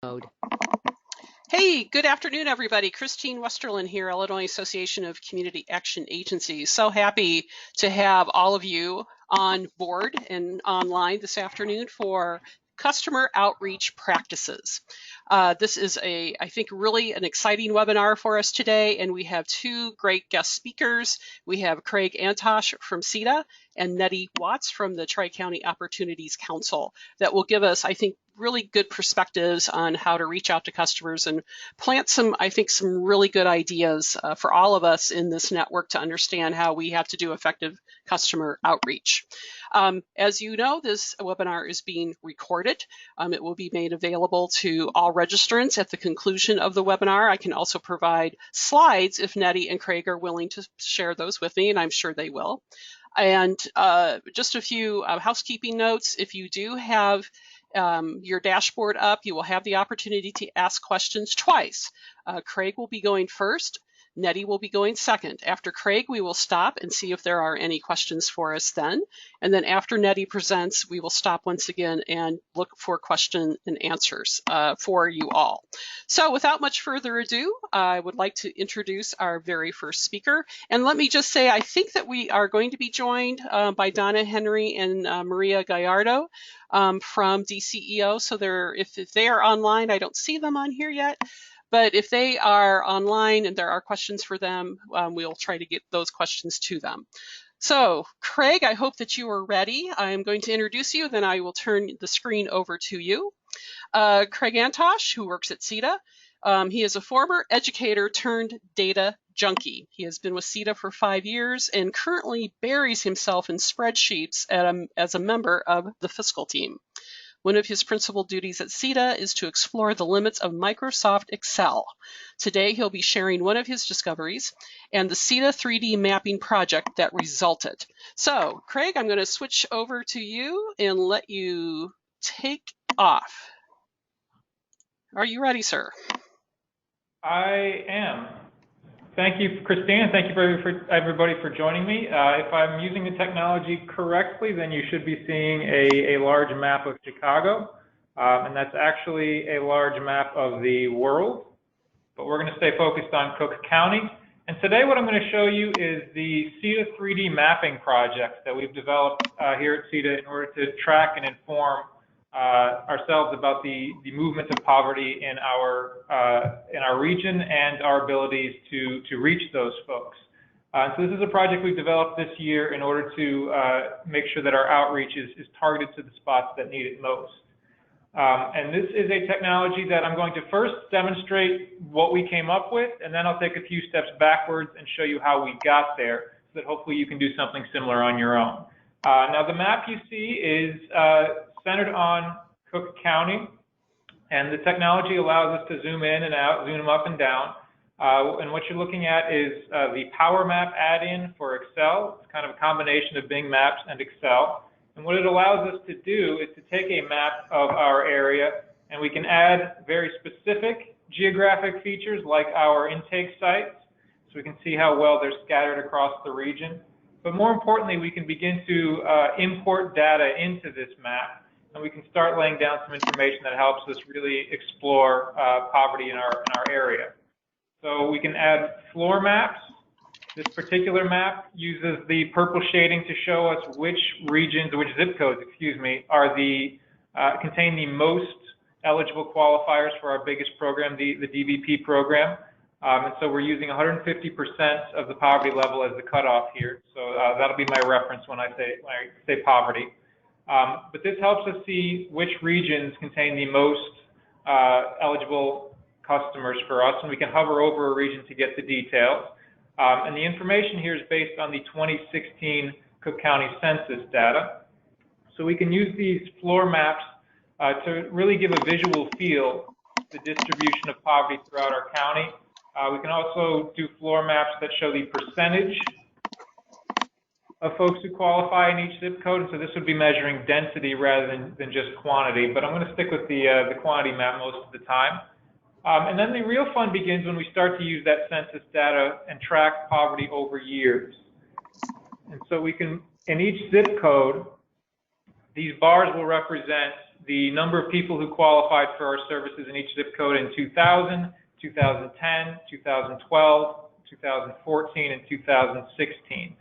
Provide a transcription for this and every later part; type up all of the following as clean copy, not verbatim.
mode. Hey, good afternoon, everybody. Christine Westerlin here, Illinois Association of Community Action Agencies. So happy to have all of you on board and online this afternoon for customer outreach practices. This is I think, really an exciting webinar for us today, and we have two great guest speakers. We have Craig Antosh from CETA and Nettie Watts from the Tri-County Opportunities Council that will give us, I think, really good perspectives on how to reach out to customers and plant some really good ideas for all of us in this network to understand how we have to do effective customer outreach. As you know, this webinar is being recorded. It will be made available to all registrants at the conclusion of the webinar. I can also provide slides if Nettie and Craig are willing to share those with me, and I'm sure they will. And just a few housekeeping notes. If you do have your dashboard up, you will have the opportunity to ask questions twice. Craig will be going first. Nettie will be going second. After Craig, we will stop and see if there are any questions for us then. And then after Nettie presents, we will stop once again and look for question and answers for you all. So without much further ado, I would like to introduce our very first speaker. And let me just say, I think that we are going to be joined by Donna Henry and Maria Gallardo from DCEO. So if they are online, I don't see them on here yet. But if they are online and there are questions for them, we'll try to get those questions to them. So, Craig, I hope that you are ready. I'm going to introduce you, then I will turn the screen over to you. Craig Antosh, who works at CETA, he is a former educator turned data junkie. He has been with CETA for 5 years and currently buries himself in spreadsheets as a member of the fiscal team. One of his principal duties at CETA is to explore the limits of Microsoft Excel. Today, he'll be sharing one of his discoveries and the CETA 3D mapping project that resulted. So, Craig, I'm going to switch over to you and let you take off. Are you ready, sir? I am. Thank you, Christine, and thank you for everybody for joining me. If I'm using the technology correctly, then you should be seeing a large map of Chicago, and that's actually a large map of the world, but we're going to stay focused on Cook County. And today what I'm going to show you is the CETA 3D mapping project that we've developed here at CETA in order to track and inform ourselves about the movement of poverty in our region and our abilities to reach those folks. So this is a project we've developed this year in order to make sure that our outreach is targeted to the spots that need it most. And this is a technology that I'm going to first demonstrate what we came up with, and then I'll take a few steps backwards and show you how we got there so that hopefully you can do something similar on your own. Now the map you see is centered on Cook County, and the technology allows us to zoom in and out, zoom up and down. And what you're looking at is the Power Map add-in for Excel. It's kind of a combination of Bing Maps and Excel. And what it allows us to do is to take a map of our area, and we can add very specific geographic features like our intake sites, so we can see how well they're scattered across the region. But more importantly, we can begin to import data into this map, and we can start laying down some information that helps us really explore poverty in our area. So we can add floor maps. This particular map uses the purple shading to show us which regions, which zip codes, excuse me, are contain the most eligible qualifiers for our biggest program, the DVP program. And so we're using 150% of the poverty level as the cutoff here. So that'll be my reference when I say poverty. But this helps us see which regions contain the most eligible customers for us, and we can hover over a region to get the details. And the information here is based on the 2016 Cook County Census data. So we can use these floor maps to really give a visual feel to the distribution of poverty throughout our county. We can also do floor maps that show the percentage of folks who qualify in each zip code. And so this would be measuring density rather than just quantity, but I'm going to stick with the quantity map most of the time. And then the real fun begins when we start to use that census data and track poverty over years. And so we can, in each zip code, these bars will represent the number of people who qualified for our services in each zip code in 2000, 2010, 2012, 2014, and 2016.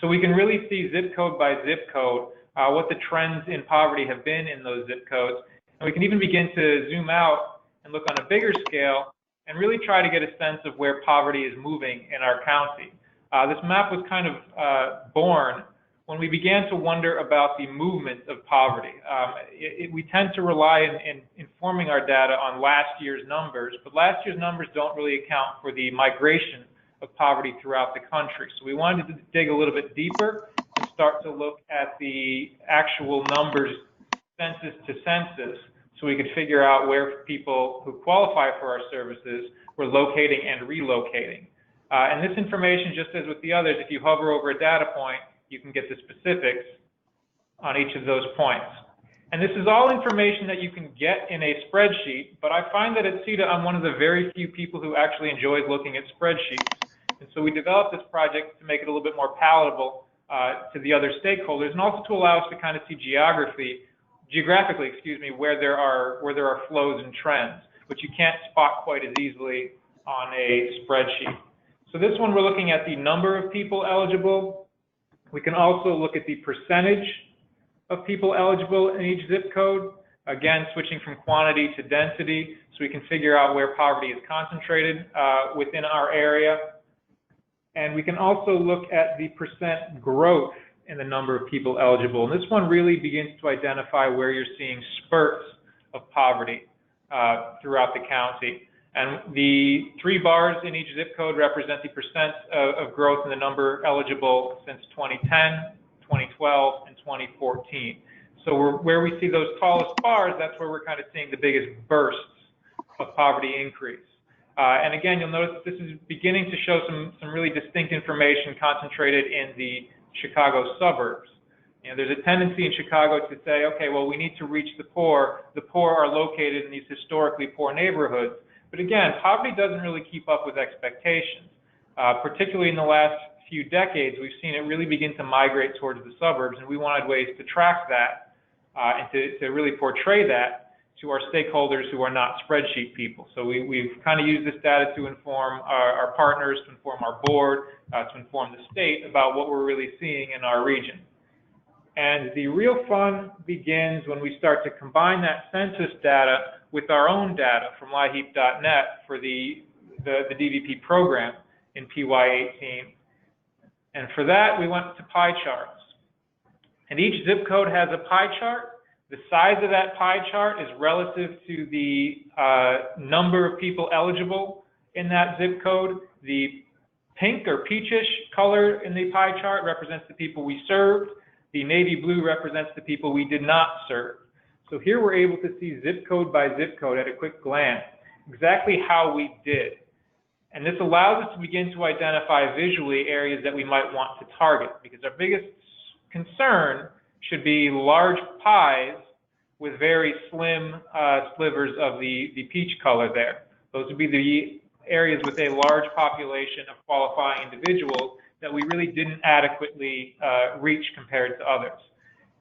So we can really see zip code by zip code what the trends in poverty have been in those zip codes. And we can even begin to zoom out and look on a bigger scale and really try to get a sense of where poverty is moving in our county. This map was kind of born when we began to wonder about the movement of poverty. We tend to rely in informing our data on last year's numbers, but last year's numbers don't really account for the migration of poverty throughout the country. So we wanted to dig a little bit deeper and start to look at the actual numbers census to census, so we could figure out where people who qualify for our services were locating and relocating. And this information, just as with the others, if you hover over a data point, you can get the specifics on each of those points. And this is all information that you can get in a spreadsheet, but I find that at CETA, I'm one of the very few people who actually enjoys looking at spreadsheets. And so we developed this project to make it a little bit more palatable to the other stakeholders, and also to allow us to kind of see geographically, where there are flows and trends, which you can't spot quite as easily on a spreadsheet. So this one, we're looking at the number of people eligible. We can also look at the percentage of people eligible in each zip code, again, switching from quantity to density, so we can figure out where poverty is concentrated within our area. And we can also look at the percent growth in the number of people eligible. And this one really begins to identify where you're seeing spurts of poverty throughout the county. And the 3 bars in each zip code represent the percent of growth in the number eligible since 2010, 2012, and 2014. So where we see those tallest bars, that's where we're kind of seeing the biggest bursts of poverty increase. And again, you'll notice that this is beginning to show some really distinct information concentrated in the Chicago suburbs. You know, there's a tendency in Chicago to say, okay, well, we need to reach the poor. The poor are located in these historically poor neighborhoods. But again, poverty doesn't really keep up with expectations. Particularly in the last few decades, we've seen it really begin to migrate towards the suburbs, and we wanted ways to track that and to really portray that to our stakeholders who are not spreadsheet people. So we've kind of used this data to inform our partners, to inform our board, to inform the state about what we're really seeing in our region. And the real fun begins when we start to combine that census data with our own data from LIHEAP.net for the DVP program in PY18. And for that, we went to pie charts. And each zip code has a pie chart. The size of that pie chart is relative to the number of people eligible in that zip code. The pink or peachish color in the pie chart represents the people we served. The navy blue represents the people we did not serve. So here we're able to see zip code by zip code at a quick glance exactly how we did. And this allows us to begin to identify visually areas that we might want to target, because our biggest concern should be large pies with very slim slivers of the peach color there. Those would be the areas with a large population of qualifying individuals that we really didn't adequately reach compared to others.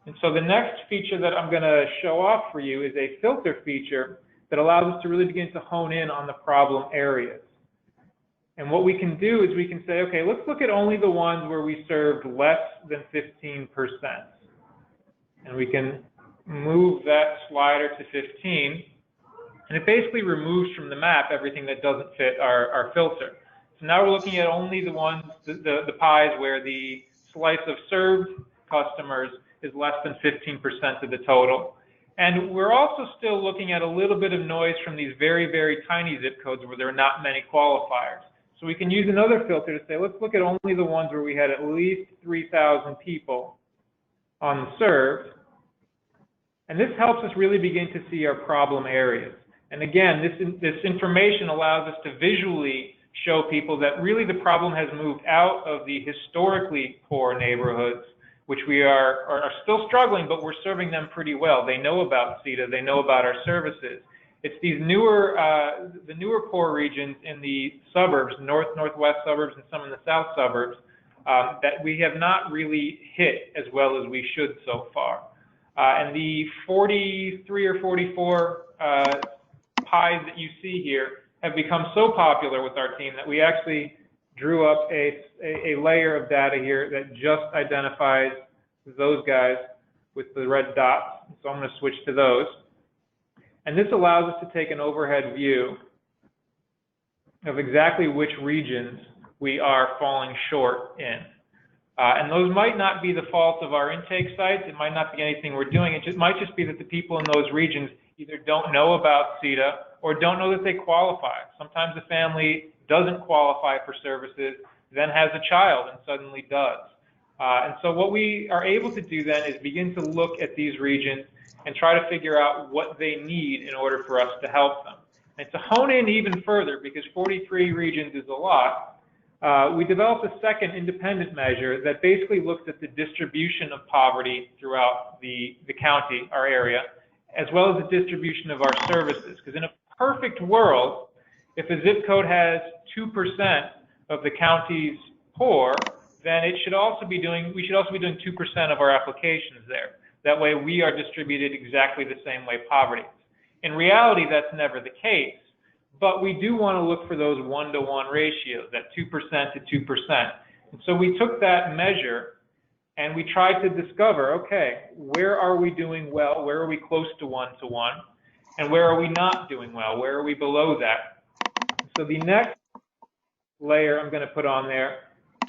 And so the next feature that I'm going to show off for you is a filter feature that allows us to really begin to hone in on the problem areas. And what we can do is we can say, okay, let's look at only the ones where we served less than 15%. And we can move that slider to 15. And it basically removes from the map everything that doesn't fit our filter. So now we're looking at only the ones, the pies where the slice of served customers is less than 15% of the total. And we're also still looking at a little bit of noise from these very, very tiny zip codes where there are not many qualifiers. So we can use another filter to say, let's look at only the ones where we had at least 3,000 people on the served. And this helps us really begin to see our problem areas. And again, this information allows us to visually show people that really the problem has moved out of the historically poor neighborhoods, which we are still struggling, but we're serving them pretty well. They know about CETA, they know about our services. It's these newer, the newer poor regions in the suburbs, northwest suburbs, and some in the south suburbs, that we have not really hit as well as we should so far. And the 43 or 44 pies that you see here have become so popular with our team that we actually drew up a layer of data here that just identifies those guys with the red dots. So I'm going to switch to those. And this allows us to take an overhead view of exactly which regions we are falling short in. And those might not be the fault of our intake sites. It might not be anything we're doing. It might just be that the people in those regions either don't know about CETA or don't know that they qualify. Sometimes the family doesn't qualify for services, then has a child and suddenly does. And so what we are able to do then is begin to look at these regions and try to figure out what they need in order for us to help them. And to hone in even further, because 43 regions is a lot, we developed a second independent measure that basically looks at the distribution of poverty throughout the county, our area, as well as the distribution of our services. Because in a perfect world, if a zip code has 2% of the county's poor, then we should also be doing 2% of our applications there. That way we are distributed exactly the same way poverty is. In reality, that's never the case, but we do want to look for those 1-to-1 ratios, that 2% to 2%. And so we took that measure and we tried to discover, okay, where are we doing well? Where are we close to 1-to-1? And where are we not doing well? Where are we below that? So the next layer I'm going to put on there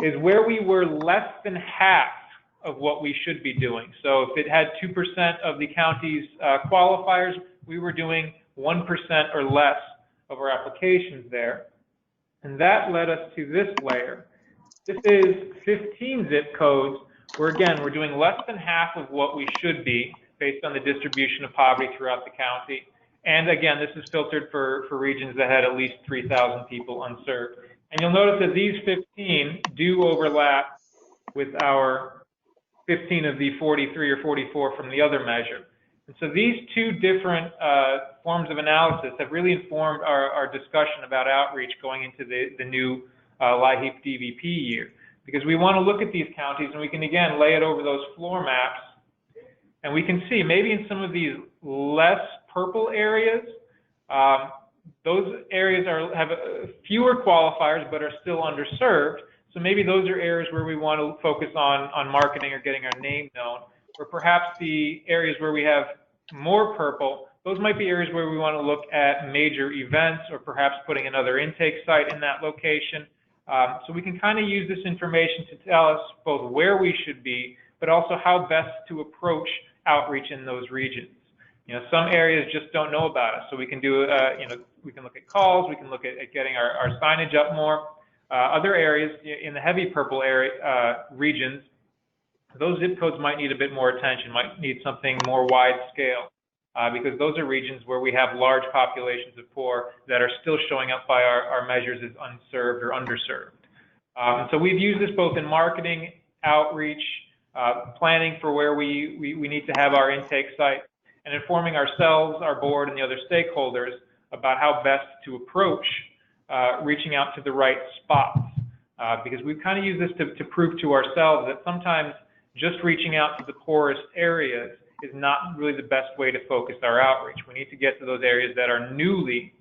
is where we were less than half of what we should be doing. So if it had 2% of the county's qualifiers, we were doing 1% or less of our applications there. And that led us to this layer. This is 15 zip codes where, again, we're doing less than half of what we should be based on the distribution of poverty throughout the county. And again, this is filtered for regions that had at least 3,000 people unserved. And you'll notice that these 15 do overlap with our 15 of the 43 or 44 from the other measure. And so these two different forms of analysis have really informed our discussion about outreach going into the new LIHEAP DVP year. Because we want to look at these counties and we can, again, lay it over those floor maps. And we can see maybe in some of these less purple areas, those areas have fewer qualifiers but are still underserved. So maybe those are areas where we want to focus on marketing or getting our name known. Or perhaps the areas where we have more purple, those might be areas where we want to look at major events or perhaps putting another intake site in that location. So we can kind of use this information to tell us both where we should be, but also how best to approach outreach in those regions. You know, some areas just don't know about us, so we can do, we can look at calls, we can look at getting our signage up more. Other areas in the heavy purple area regions, those zip codes might need a bit more attention, might need something more wide scale, because those are regions where we have large populations of poor that are still showing up by our measures as unserved or underserved. So we've used this both in marketing, outreach, planning for where we need to have our intake site, and informing ourselves, our board, and the other stakeholders about how best to approach reaching out to the right spots. Because we've kind of used this to prove to ourselves that sometimes just reaching out to the poorest areas is not really the best way to focus our outreach. We need to get to those areas that are newly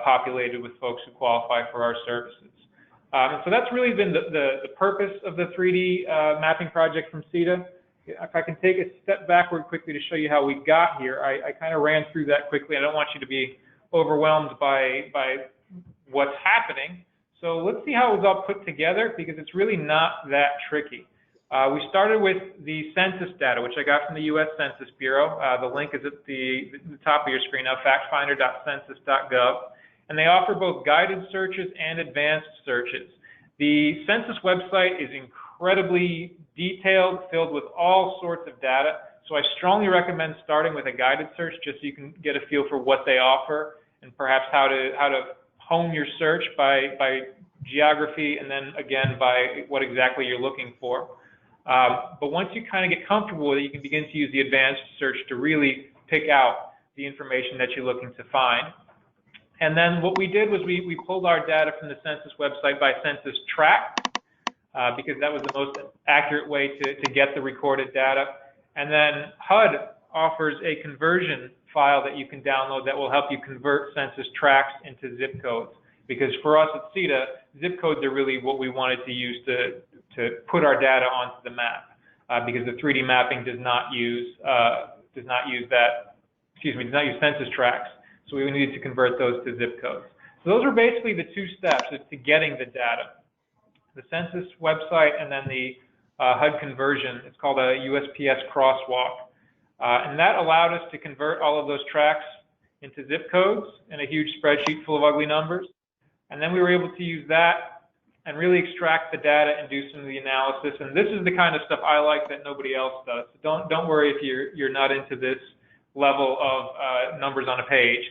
populated with folks who qualify for our services. And so that's really been the purpose of the 3D mapping project from CETA. If I can take a step backward quickly to show you how we got here, I kind of ran through that quickly. I don't want you to be overwhelmed by what's happening. So let's see how it was all put together, because it's really not that tricky. We started with the census data, which I got from the U.S. Census Bureau. The link is at the top of your screen now, factfinder.census.gov. And they offer both guided searches and advanced searches. The census website is incredibly detailed, filled with all sorts of data. So I strongly recommend starting with a guided search just so you can get a feel for what they offer and perhaps how to hone your search by geography and then again by what exactly you're looking for. But once you kind of get comfortable with it, you can begin to use the advanced search to really pick out the information that you're looking to find. And then what we did was we pulled our data from the census website by census tract, because that was the most accurate way to get the recorded data. And then HUD offers a conversion file that you can download that will help you convert census tracts into zip codes. Because for us at CETA, zip codes are really what we wanted to use to put our data onto the map, because the 3D mapping does not use census tracts. So we needed to convert those to zip codes. So those are basically the two steps to getting the data: the census website and then the HUD conversion. It's called a USPS crosswalk, and that allowed us to convert all of those tracts into zip codes in a huge spreadsheet full of ugly numbers. And then we were able to use that and really extract the data and do some of the analysis. And this is the kind of stuff I like that nobody else does. So don't worry if you're not into this level of numbers on a page.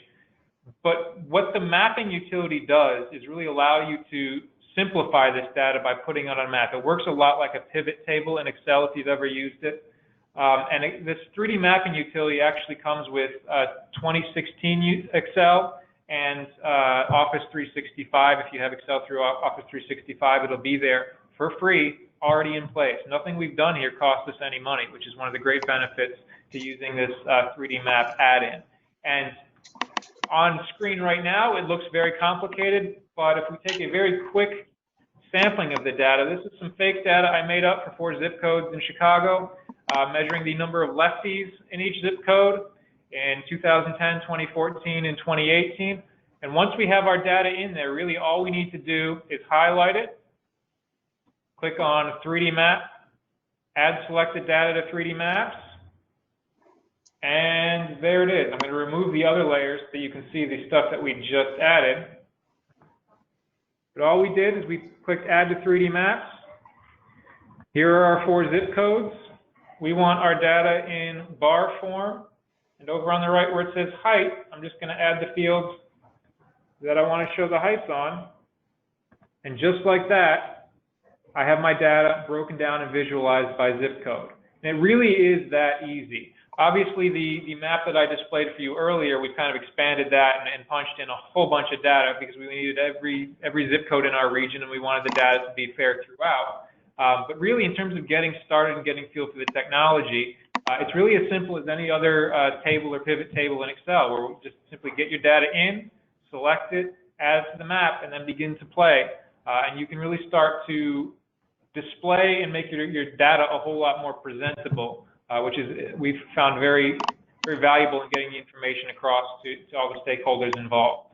But what the mapping utility does is really allow you to simplify this data by putting it on a map. It works a lot like a pivot table in Excel if you've ever used it. This 3D mapping utility actually comes with 2016 Excel and Office 365. If you have Excel through Office 365, it'll be there for free, already in place. Nothing we've done here costs us any money, which is one of the great benefits to using this 3D map add-in. And on screen right now, it looks very complicated, but if we take a very quick sampling of the data, this is some fake data I made up for 4 zip codes in Chicago, measuring the number of lefties in each zip code in 2010, 2014, and 2018. And once we have our data in there, really all we need to do is highlight it, click on 3D map, add selected data to 3D maps, and there it is. I'm going to remove the other layers so you can see the stuff that we just added. But all we did is we clicked add to 3D maps. Here are our 4 zip codes. We want our data in bar form. And over on the right where it says height, I'm just going to add the fields that I want to show the heights on. And just like that, I have my data broken down and visualized by zip code. And it really is that easy. Obviously, the map that I displayed for you earlier, we kind of expanded that and punched in a whole bunch of data because we needed every zip code in our region, and we wanted the data to be fair throughout. But really, in terms of getting started and getting feel for the technology, it's really as simple as any other table or pivot table in Excel, where we just simply get your data in, select it, add it to the map, and then begin to play. And you can really start to display and make your data a whole lot more presentable, which we've found very, very valuable in getting the information across to all the stakeholders involved.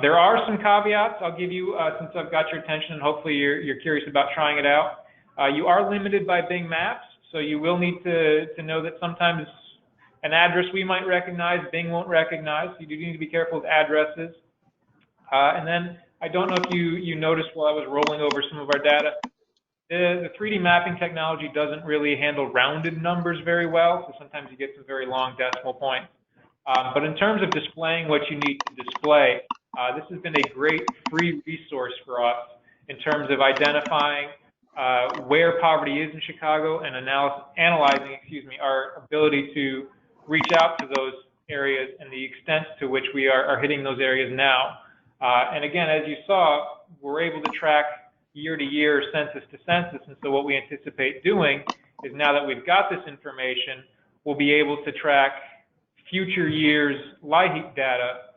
There are some caveats I'll give you since I've got your attention, and hopefully you're curious about trying it out. You are limited by Bing Maps, so you will need to know that sometimes an address we might recognize, Bing won't recognize. You do need to be careful with addresses. And then I don't know if you noticed while I was rolling over some of our data, the 3D mapping technology doesn't really handle rounded numbers very well, so sometimes you get some very long decimal points. But in terms of displaying what you need to display, this has been a great free resource for us in terms of identifying where poverty is in Chicago and analyzing our ability to reach out to those areas and the extent to which we are hitting those areas now. And again, as you saw, we're able to track year to year, census to census, and so what we anticipate doing is now that we've got this information, we'll be able to track future years' LIHEAP data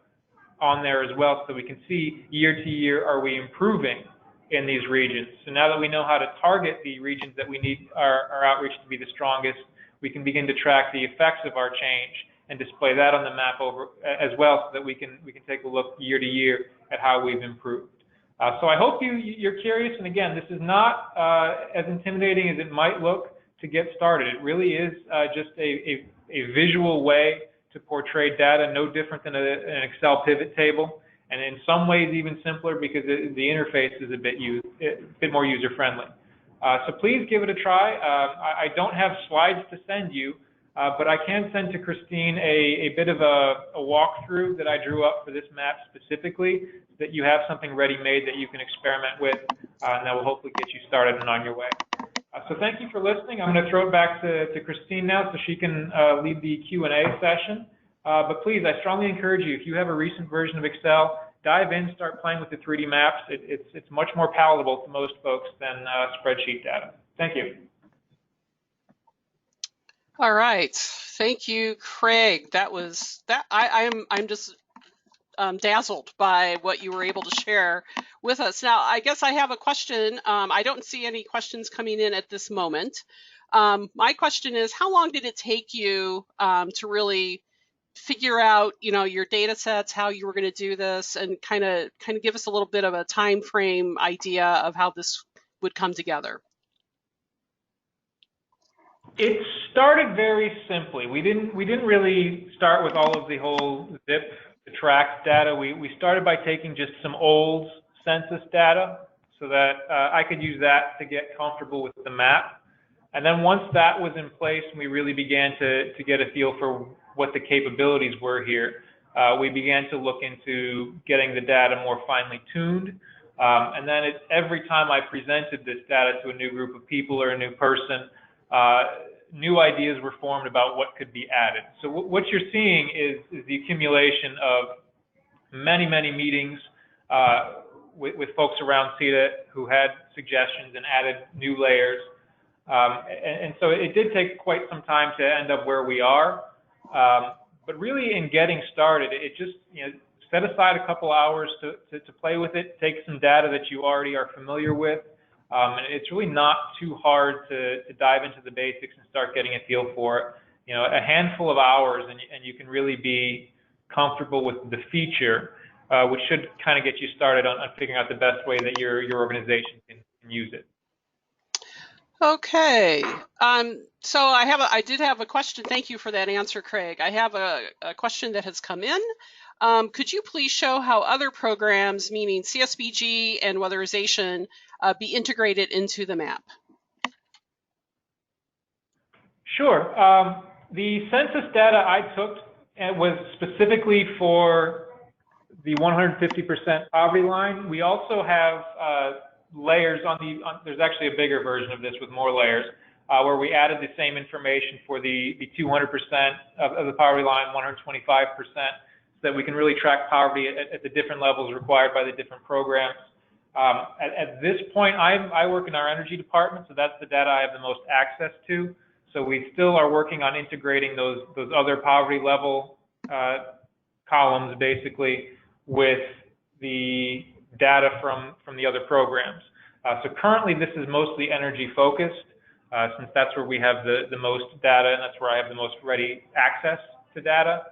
on there as well, so we can see year to year, are we improving in these regions. So now that we know how to target the regions that we need our outreach to be the strongest, we can begin to track the effects of our change and display that on the map as well, so that we can take a look year to year at how we've improved. So I hope you're curious, and again, this is not as intimidating as it might look to get started. It really is just a visual way to portray data, no different than an Excel pivot table, and in some ways even simpler because the interface is a bit more user-friendly. So please give it a try. I don't have slides to send you, but I can send to Christine a bit of a walkthrough that I drew up for this map specifically, so that you have something ready-made that you can experiment with, and that will hopefully get you started and on your way. So thank you for listening. I'm going to throw it back to Christine now so she can lead the Q&A session. But please, I strongly encourage you, if you have a recent version of Excel, dive in, start playing with the 3D maps. It's much more palatable to most folks than spreadsheet data. Thank you. All right. Thank you, Craig. That was that. I'm just dazzled by what you were able to share with us. Now, I guess I have a question. I don't see any questions coming in at this moment. My question is, how long did it take you to really figure out, your data sets, how you were going to do this, and kind of give us a little bit of a time frame idea of how this would come together? It started very simply. We didn't really start with all of the whole zip, the tract data. We started by taking just some old census data so that I could use that to get comfortable with the map. And then once that was in place, we really began to get a feel for what the capabilities were here. We began to look into getting the data more finely tuned. And then every time I presented this data to a new group of people or a new person, new ideas were formed about what could be added. So what you're seeing is the accumulation of many meetings with folks around CETA who had suggestions and added new layers. And so it did take quite some time to end up where we are. But really in getting started, it just, set aside a couple hours to play with it, take some data that you already are familiar with. And it's really not too hard to dive into the basics and start getting a feel for it. A handful of hours and you can really be comfortable with the feature, which should kind of get you started on figuring out the best way that your organization can use it. Okay. So I did have a question. Thank you for that answer, Craig. I have a question that has come in. Could you please show how other programs, meaning CSBG and weatherization, be integrated into the map? Sure. The census data I took was specifically for the 150% poverty line. We also have layers there's actually a bigger version of this with more layers, where we added the same information for the 200% of the poverty line, 125%, so that we can really track poverty at the different levels required by the different programs. At this point, I work in our energy department, so that's the data I have the most access to. So we still are working on integrating those other poverty level columns, basically, with the data from the other programs. So currently, this is mostly energy focused, since that's where we have the most data, and that's where I have the most ready access to data.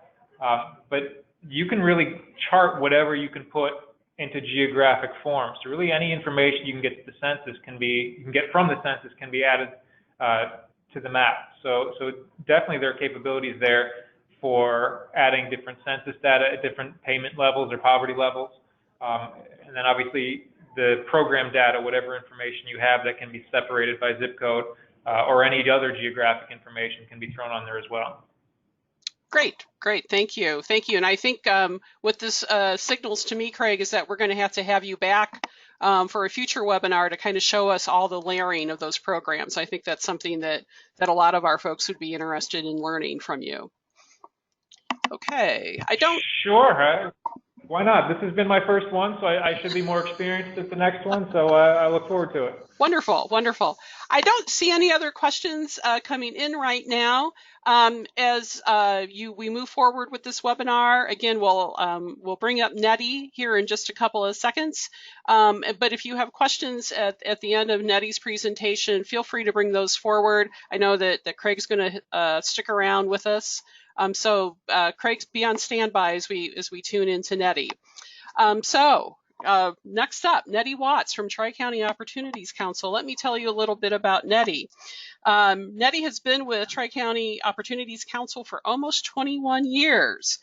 But you can really chart whatever you can put into geographic form. So really, any information you can get to the census can be added to the map. So definitely there are capabilities there for adding different census data at different payment levels or poverty levels. And then obviously the program data, whatever information you have that can be separated by zip code or any other geographic information can be thrown on there as well. Great. Thank you. And I think what this signals to me, Craig, is that we're going to have you back for a future webinar to kind of show us all the layering of those programs. I think that's something that a lot of our folks would be interested in learning from you. Okay. Sure. Why not? This has been my first one, so I should be more experienced at the next one, so I look forward to it. Wonderful. I don't see any other questions coming in right now. As we move forward with this webinar, again, we'll bring up Nettie here in just a couple of seconds. But if you have questions at the end of Nettie's presentation, feel free to bring those forward. I know that Craig's going to stick around with us. So Craig, be on standby as we tune into Nettie. Next up, Nettie Watts from Tri-County Opportunities Council. Let me tell you a little bit about Nettie. Nettie has been with Tri-County Opportunities Council for almost 21 years.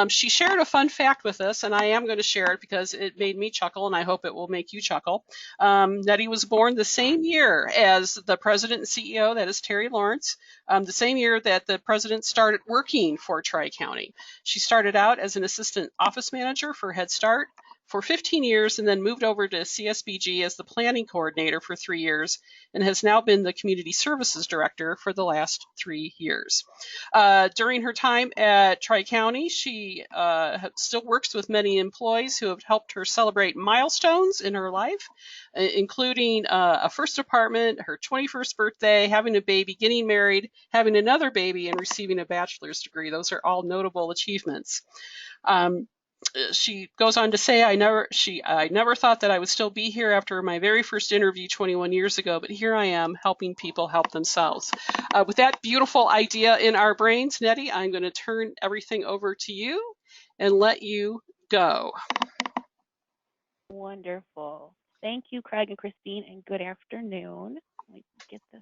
She shared a fun fact with us, and I am going to share it because it made me chuckle, and I hope it will make you chuckle. Nettie was born the same year as the president and CEO, that is Terry Lawrence, the same year that the president started working for Tri-County. She started out as an assistant office manager for Head Start, for 15 years and then moved over to CSBG as the planning coordinator for 3 years and has now been the community services director for the last 3 years. During her time at Tri-County, she still works with many employees who have helped her celebrate milestones in her life, including a first apartment, her 21st birthday, having a baby, getting married, having another baby, and receiving a bachelor's degree. Those are all notable achievements. She goes on to say, I never thought that I would still be here after my very first interview 21 years ago, but here I am helping people help themselves. With that beautiful idea in our brains, Nettie, I'm going to turn everything over to you and let you go. Wonderful. Thank you, Craig and Christine, and good afternoon. Let me get this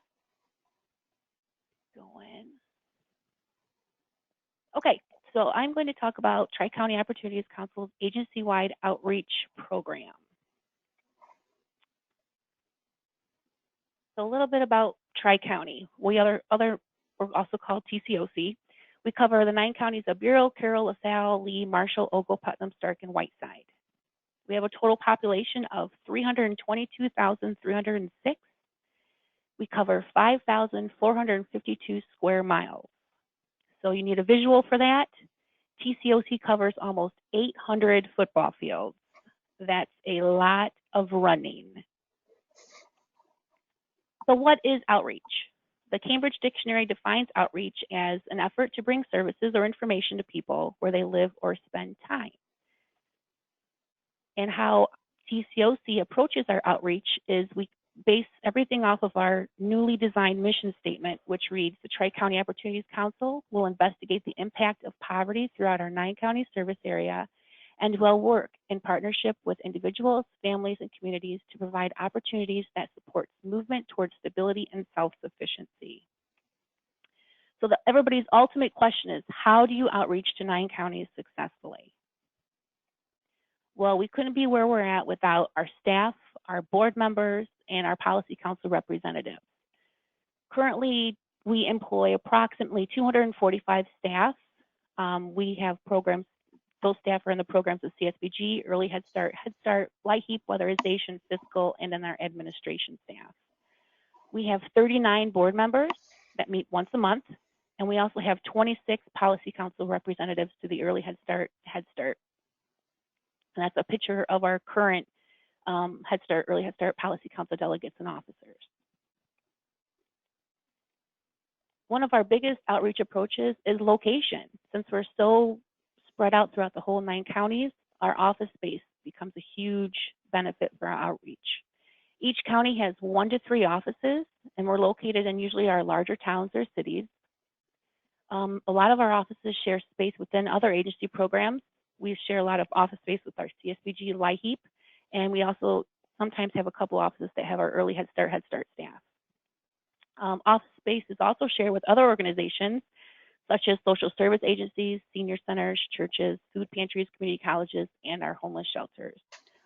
going. Okay, so I'm going to talk about Tri-County Opportunities Council's agency-wide outreach program. So a little bit about Tri-County. We're also called TCOC. We cover the 9 counties of Bureau, Carroll, LaSalle, Lee, Marshall, Ogle, Putnam, Stark, and Whiteside. We have a total population of 322,306. We cover 5,452 square miles. So you need a visual for that. TCOC covers almost 800 football fields. That's a lot of running. So what is outreach? The Cambridge Dictionary defines outreach as an effort to bring services or information to people where they live or spend time. And how TCOC approaches our outreach is we base everything off of our newly designed mission statement, which reads, the Tri-County Opportunities Council will investigate the impact of poverty throughout our 9-county service area and will work in partnership with individuals, families, and communities to provide opportunities that support movement towards stability and self-sufficiency. So everybody's ultimate question is, how do you outreach to 9 counties successfully? Well, we couldn't be where we're at without our staff, our board members, and our policy council representatives. Currently, we employ approximately 245 staff. We have programs, those staff are in the programs of CSBG, Early Head Start, LIHEAP, Weatherization, Fiscal, and then our administration staff. We have 39 board members that meet once a month, and we also have 26 policy council representatives to the Early Head Start. And that's a picture of our current Early Head Start Policy Council delegates and officers. One of our biggest outreach approaches is location. Since we're so spread out throughout the whole 9 counties, our office space becomes a huge benefit for our outreach. Each county has 1 to 3 offices, and we're located in usually our larger towns or cities. A lot of our offices share space within other agency programs. We share a lot of office space with our CSBG LIHEAP, and we also sometimes have a couple offices that have our Early Head Start staff. Office space is also shared with other organizations, such as social service agencies, senior centers, churches, food pantries, community colleges, and our homeless shelters.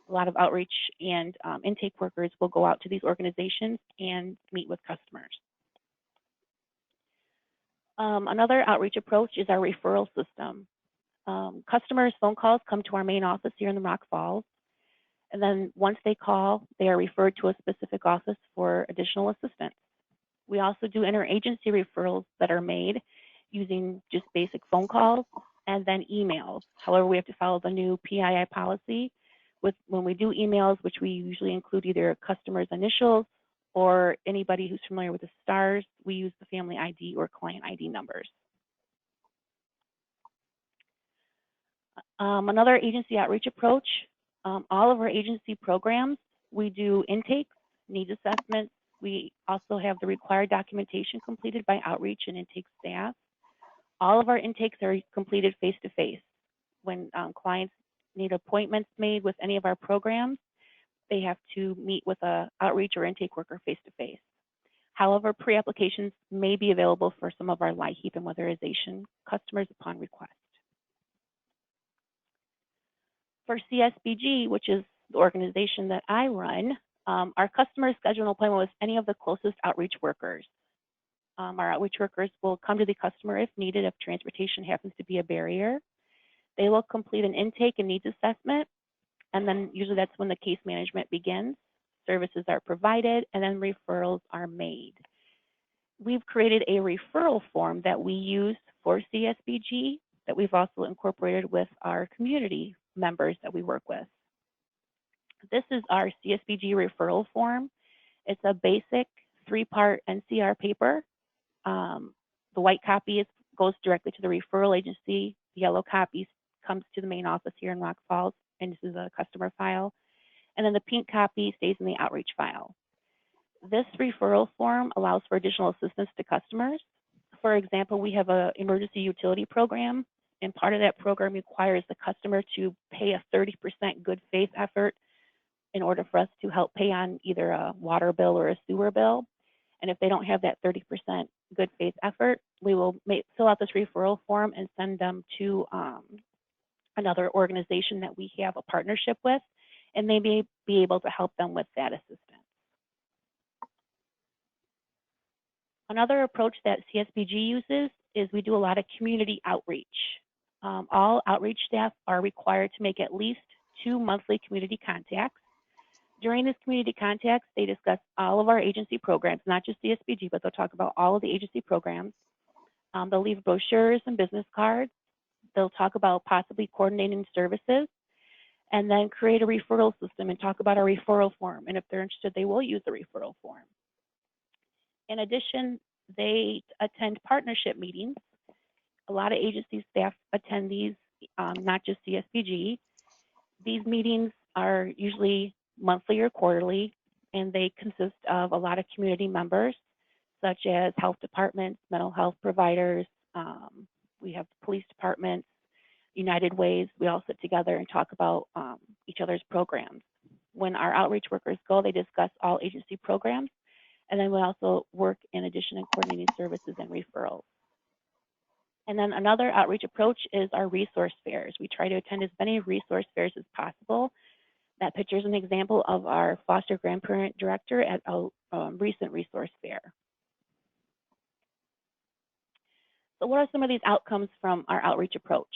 A lot of outreach and intake workers will go out to these organizations and meet with customers. Another outreach approach is our referral system. Customers' phone calls come to our main office here in the Rock Falls, and then once they call, they are referred to a specific office for additional assistance. We also do interagency referrals that are made using just basic phone calls and then emails. However, we have to follow the new PII policy when we do emails, which we usually include either a customer's initials or anybody who's familiar with the STARS, we use the family ID or client ID numbers. Another agency outreach approach, all of our agency programs, we do intakes, needs assessments. We also have the required documentation completed by outreach and intake staff. All of our intakes are completed face-to-face. When clients need appointments made with any of our programs, they have to meet with an outreach or intake worker face-to-face. However, pre-applications may be available for some of our LIHEAP and weatherization customers upon request. For CSBG, which is the organization that I run, our customers schedule an appointment with any of the closest outreach workers. Our outreach workers will come to the customer if needed, if transportation happens to be a barrier. They will complete an intake and needs assessment, and then usually that's when the case management begins. Services are provided, and then referrals are made. We've created a referral form that we use for CSBG that we've also incorporated with our community members that we work with. This is our CSBG referral form. It's a basic 3-part NCR paper. The white copy goes directly to the referral agency. The yellow copy comes to the main office here in Rock Falls, and this is a customer file. And then the pink copy stays in the outreach file. This referral form allows for additional assistance to customers. For example, we have an emergency utility program, and part of that program requires the customer to pay a 30% good faith effort in order for us to help pay on either a water bill or a sewer bill. And if they don't have that 30% good faith effort, we will fill out this referral form and send them to another organization that we have a partnership with, and they may be able to help them with that assistance. Another approach that CSBG uses is we do a lot of community outreach. All outreach staff are required to make at least 2 monthly community contacts. During this community contacts, they discuss all of our agency programs, not just CSBG, but they'll talk about all of the agency programs. They'll leave brochures and business cards. They'll talk about possibly coordinating services, and then create a referral system and talk about our referral form. And if they're interested, they will use the referral form. In addition, they attend partnership meetings. A lot of agency staff attend these, not just CSBG. These meetings are usually monthly or quarterly, and they consist of a lot of community members, such as health departments, mental health providers. We have police departments, United Ways. We all sit together and talk about each other's programs. When our outreach workers go, they discuss all agency programs, and then we also work in addition in coordinating services and referrals. And then another outreach approach is our resource fairs. We try to attend as many resource fairs as possible. That picture is an example of our foster grandparent director at a recent resource fair. So what are some of these outcomes from our outreach approach?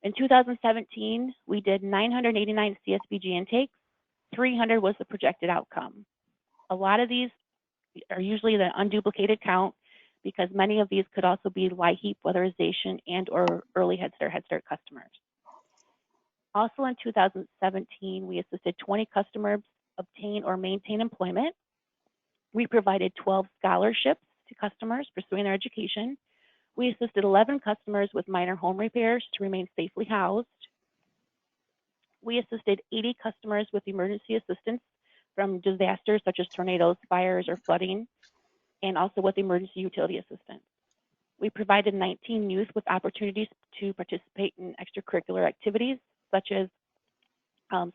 In 2017, we did 989 CSBG intakes. 300 was the projected outcome. A lot of these are usually the unduplicated count, because many of these could also be LIHEAP, weatherization, and or early Head Start customers. Also in 2017, we assisted 20 customers obtain or maintain employment. We provided 12 scholarships to customers pursuing their education. We assisted 11 customers with minor home repairs to remain safely housed. We assisted 80 customers with emergency assistance from disasters such as tornadoes, fires, or flooding, and also with emergency utility assistance. We provided 19 youth with opportunities to participate in extracurricular activities, such as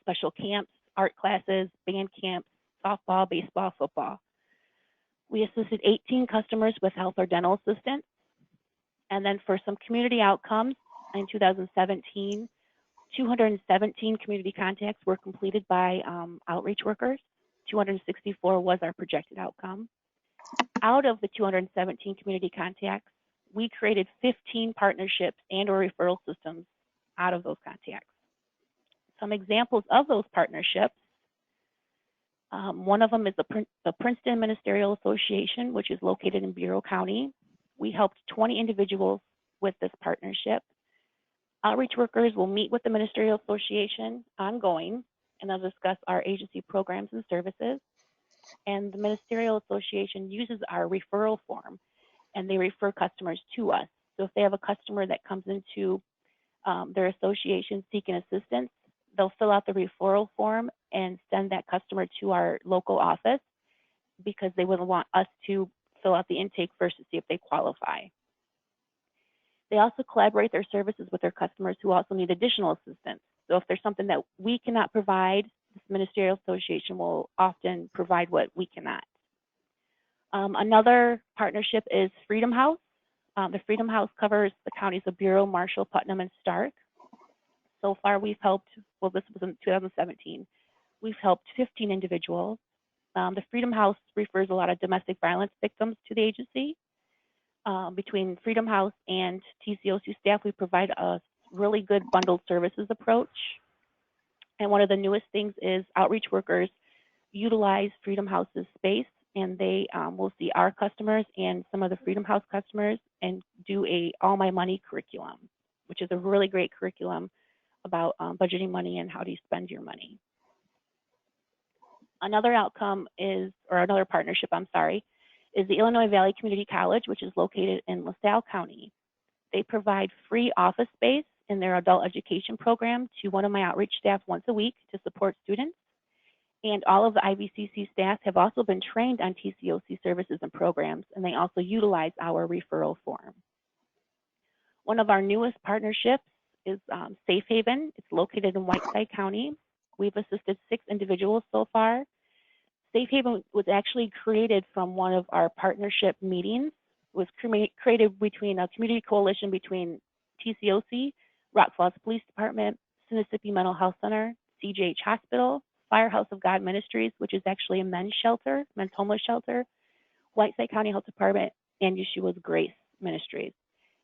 special camps, art classes, band camps, softball, baseball, football. We assisted 18 customers with health or dental assistance. And then for some community outcomes, in 2017, 217 community contacts were completed by outreach workers. 264 was our projected outcome. Out of the 217 community contacts, we created 15 partnerships and or referral systems out of those contacts. Some examples of those partnerships, one of them is the Princeton Ministerial Association, which is located in Bureau County. We helped 20 individuals with this partnership. Outreach workers will meet with the Ministerial Association ongoing, and they'll discuss our agency programs and services. And the Ministerial Association uses our referral form, and they refer customers to us. So if they have a customer that comes into their association seeking assistance, they'll fill out the referral form and send that customer to our local office, because they would want us to fill out the intake first to see if they qualify. They also collaborate their services with their customers who also need additional assistance. So if there's something that we cannot provide, this Ministerial Association will often provide what we cannot. Another partnership is Freedom House. The Freedom House covers the counties of Bureau, Marshall, Putnam, and Stark. So far we've helped, well, this was in 2017, we've helped 15 individuals. The Freedom House refers a lot of domestic violence victims to the agency. Between Freedom House and TCOC staff, we provide a really good bundled services approach. And one of the newest things is outreach workers utilize Freedom House's space, and they will see our customers and some of the Freedom House customers and do a All My Money curriculum, which is a really great curriculum about budgeting money and how do you spend your money. Another outcome is, or another partnership, I'm sorry, is the Illinois Valley Community College, which is located in LaSalle County. They provide free office space in their adult education program to one of my outreach staff once a week to support students. And all of the IVCC staff have also been trained on TCOC services and programs, and they also utilize our referral form. One of our newest partnerships is Safe Haven. It's located in Whiteside County. We've assisted 6 individuals so far. Safe Haven was actually created from one of our partnership meetings. It was created between a community coalition between TCOC, Rock Falls Police Department, Mississippi Mental Health Center, CJH Hospital, Firehouse of God Ministries, which is actually a men's shelter, men's homeless shelter, Whiteside County Health Department, and Yeshua's Grace Ministries.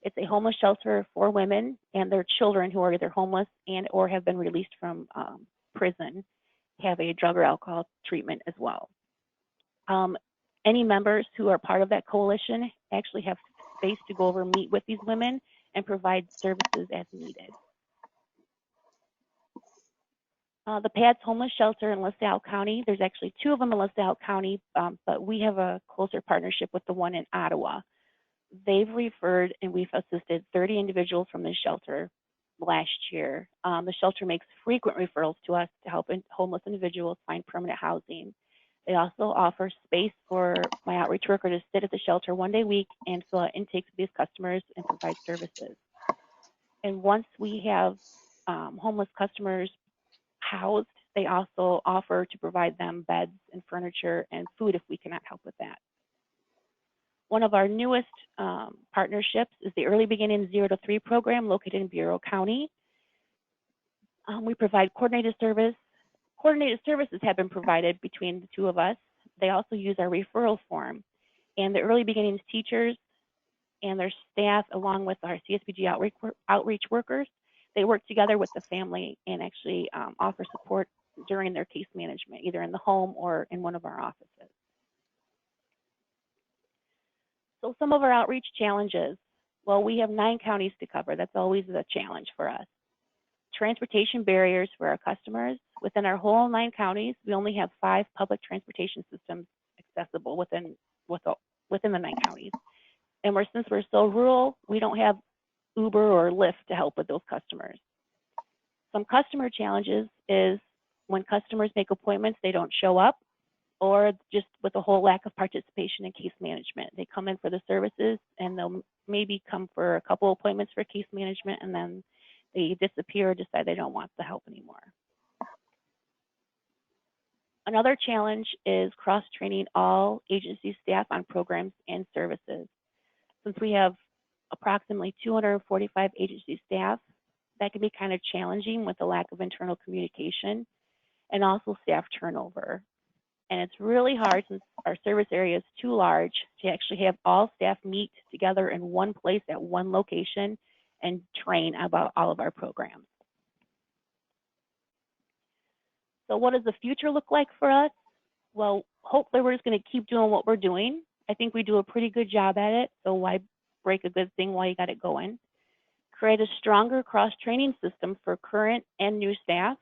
It's a homeless shelter for women and their children who are either homeless and or have been released from prison, have a drug or alcohol treatment as well. Any members who are part of that coalition actually have space to go over and meet with these women and provide services as needed. The PADS Homeless Shelter in LaSalle County, there's actually 2 of them in LaSalle County, but we have a closer partnership with the one in Ottawa. They've referred and we've assisted 30 individuals from this shelter last year. The shelter makes frequent referrals to us to help homeless individuals find permanent housing. They also offer space for my outreach worker to sit at the shelter 1 day a week and fill out intakes of these customers and provide services. And once we have homeless customers housed, they also offer to provide them beds and furniture and food if we cannot help with that. One of our newest partnerships is the Early Beginning 0 to 3 program located in Bureau County. We provide coordinated service. Coordinated services have been provided between the 2 of us. They also use our referral form. And the Early Beginnings teachers and their staff, along with our CSBG outreach workers, they work together with the family and actually offer support during their case management, either in the home or in one of our offices. So some of our outreach challenges. Well, we have 9 counties to cover. That's always a challenge for us. Transportation barriers for our customers. Within our whole 9 counties, we only have 5 public transportation systems accessible within the 9 counties. And since we're so rural, we don't have Uber or Lyft to help with those customers. Some customer challenges is when customers make appointments, they don't show up, or just with a whole lack of participation in case management. They come in for the services and they'll maybe come for a couple appointments for case management and then they disappear or decide they don't want the help anymore. Another challenge is cross-training all agency staff on programs and services. Since we have approximately 245 agency staff, that can be kind of challenging with the lack of internal communication and also staff turnover. And it's really hard since our service area is too large to actually have all staff meet together in one place at one location and train about all of our programs. So what does the future look like for us? Well, hopefully we're just going to keep doing what we're doing. I think we do a pretty good job at it, so why break a good thing while you got it going? Create a stronger cross-training system for current and new staff.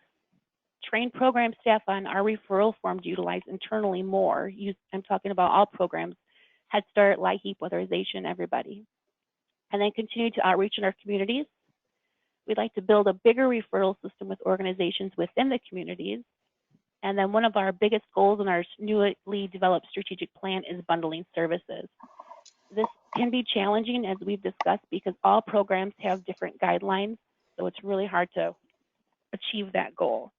Train program staff on our referral form to utilize internally more. I'm talking about all programs, Head Start, LIHEAP, Weatherization, everybody. And then continue to outreach in our communities. We'd like to build a bigger referral system with organizations within the communities. And then one of our biggest goals in our newly developed strategic plan is bundling services. This can be challenging, as we've discussed, because all programs have different guidelines, so it's really hard to achieve that goal.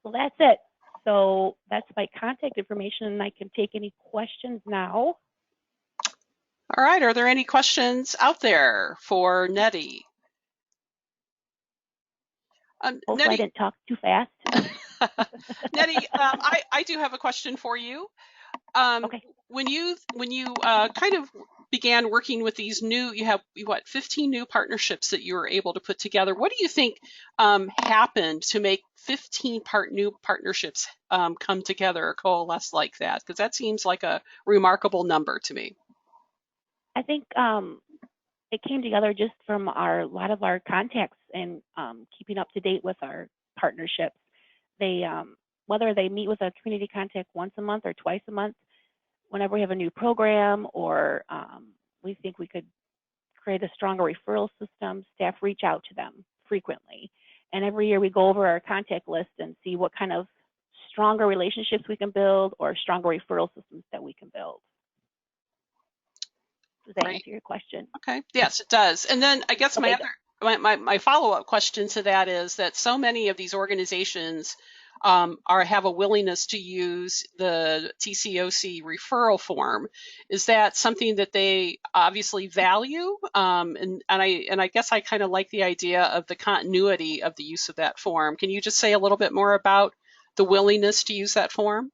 So that's it. So that's my contact information, and I can take any questions now. All right, are there any questions out there for Nettie? Hopefully Nettie, I didn't talk too fast. Nettie, I do have a question for you. Okay. When you kind of began working with these new, you have what, 15 new partnerships that you were able to put together. What do you think happened to make 15 new partnerships come together or coalesce like that? Because that seems like a remarkable number to me. I think it came together just from a lot of our contacts and keeping up to date with our partnerships. They, whether they meet with a community contact once a month or twice a month, whenever we have a new program or we think we could create a stronger referral system, staff reach out to them frequently. And every year we go over our contact list and see what kind of stronger relationships we can build or stronger referral systems that we can build. Does that answer your question? Okay. Yes, it does. And then I guess Okay, my follow-up question to that is that so many of these organizations have a willingness to use the TCOC referral form. Is that something that they obviously value? And I guess I kind of like the idea of the continuity of the use of that form. Can you just say a little bit more about the willingness to use that form?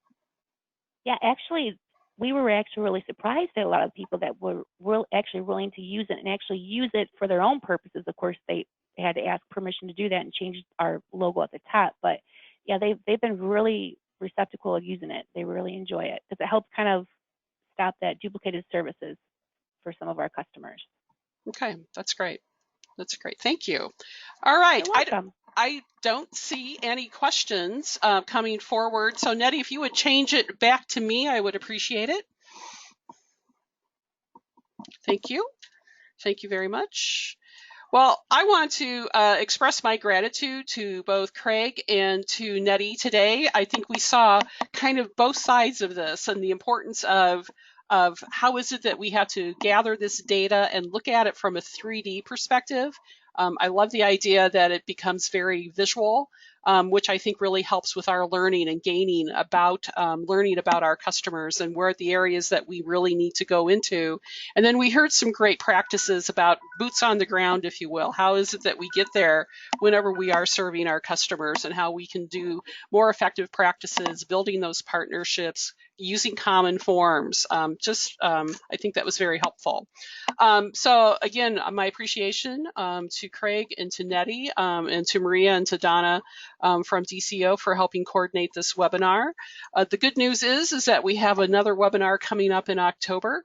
Yeah, actually, we were actually really surprised at a lot of people that were actually willing to use it and actually use it for their own purposes. Of course, they had to ask permission to do that and change our logo at the top. But yeah, they've been really receptacle of using it. They really enjoy it because it helps kind of stop that duplicated services for some of our customers. Okay, that's great. That's great. Thank you. All right. You're welcome. I don't see any questions coming forward. So Nettie, if you would change it back to me, I would appreciate it. Thank you. Thank you very much. Well, I want to express my gratitude to both Craig and to Nettie today. I think we saw kind of both sides of this and the importance of how is it that we have to gather this data and look at it from a 3D perspective. I love the idea that it becomes very visual, which I think really helps with our learning and gaining about learning about our customers and where the areas that we really need to go into. And then we heard some great practices about boots on the ground, if you will. How is it that we get there whenever we are serving our customers and how we can do more effective practices, building those partnerships, using common forms. I think that was very helpful. So again, my appreciation to Craig and to Nettie and to Maria and to Donna from DCEO for helping coordinate this webinar. The good news is that we have another webinar coming up in October.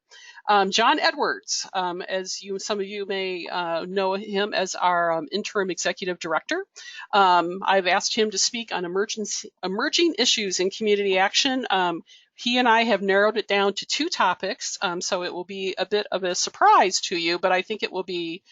John Edwards, as some of you may know him as our interim executive director. I've asked him to speak on emerging issues in community action. He and I have narrowed it down to 2 topics, so it will be a bit of a surprise to you, but I think it will be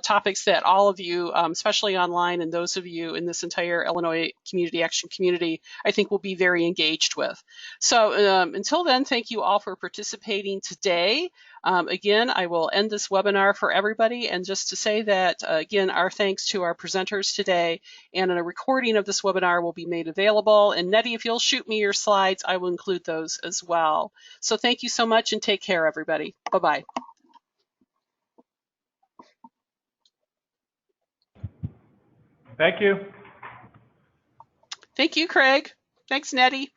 topics that all of you, especially online, and those of you in this entire Illinois community action community, I think will be very engaged with. So until then, thank you all for participating today. Again, I will end this webinar for everybody, and just to say that, again, our thanks to our presenters today, and a recording of this webinar will be made available. And Nettie, if you'll shoot me your slides, I will include those as well. So thank you so much and take care, everybody. Bye-bye. Thank you. Thank you, Craig. Thanks, Nettie.